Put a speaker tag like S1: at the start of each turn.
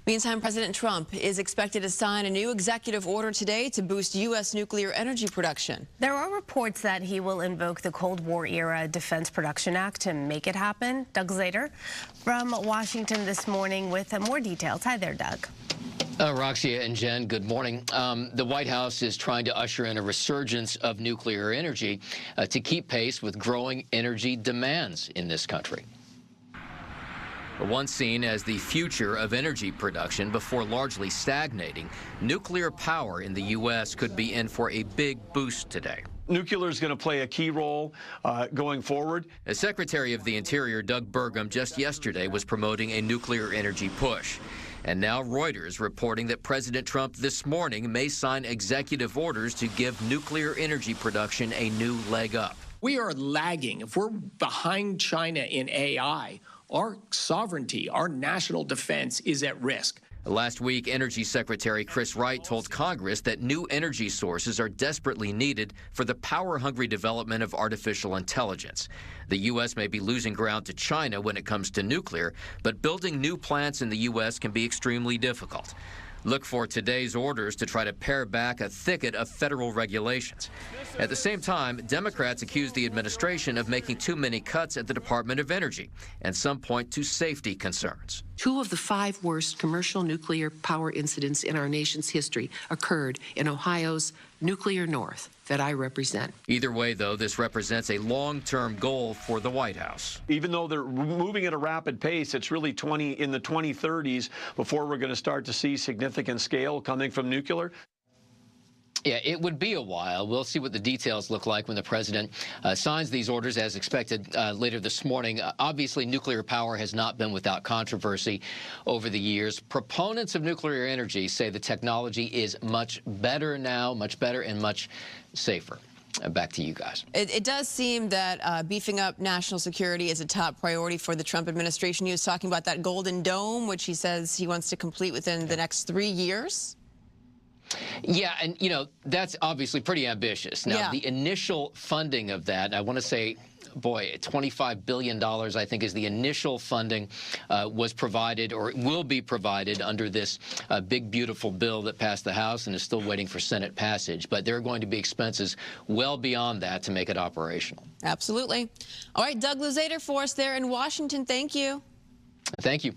S1: Meantime, President Trump is expected to sign a new executive order today to boost U.S. nuclear energy production.
S2: There are reports that he will invoke the Cold War-era Defense Production Act to make it happen. Doug Zader from Washington this morning with more details. Hi there, Doug.
S3: Roxia and Jen, good morning. The White House is trying to usher in a resurgence of nuclear energy to keep pace with growing energy demands in this country. Once seen as the future of energy production before largely stagnating, nuclear power in the U.S. could be in for a big boost today.
S4: Nuclear is going to play a key role going forward.
S3: As Secretary of the Interior Doug Burgum just yesterday was promoting a nuclear energy push. And now Reuters reporting that President Trump this morning may sign executive orders to give nuclear energy production a new leg up.
S5: We are lagging. If we're behind China in AI, our sovereignty, our national defense is at risk.
S3: Last week, Energy Secretary Chris Wright told Congress that new energy sources are desperately needed for the power-hungry development of artificial intelligence. The U.S. may be losing ground to China when it comes to nuclear, but building new plants in the U.S. can be extremely difficult. Look for today's orders to try to pare back a thicket of federal regulations. At the same time, Democrats accuse the administration of making too many cuts at the Department of Energy, and some point to safety concerns.
S6: 2 of the 5 worst commercial nuclear power incidents in our nation's history occurred in Ohio's nuclear north that I represent.
S3: Either way, though, this represents a long-term goal for the White House.
S4: Even though they're moving at a rapid pace, it's really in the 2030s before we're going to start to see significant scale coming from nuclear.
S3: Yeah, it would be a while. We'll see what the details look like when the president signs these orders as expected later this morning. Obviously, nuclear power has not been without controversy over the years. Proponents of nuclear energy say the technology is much better now, much better and much safer. Back to you guys.
S1: It does seem that beefing up national security is a top priority for the Trump administration. He was talking about that Golden Dome, which he says he wants to complete within the next 3 years.
S3: Yeah, and, you know, that's obviously pretty ambitious. Now, the initial funding of that, I want to say, boy, $25 billion, I think, is the initial funding was provided or will be provided under this big, beautiful bill that passed the House and is still waiting for Senate passage. But there are going to be expenses well beyond that to make it operational.
S1: Absolutely. All right, Doug Zader for us there in Washington. Thank you.
S3: Thank you.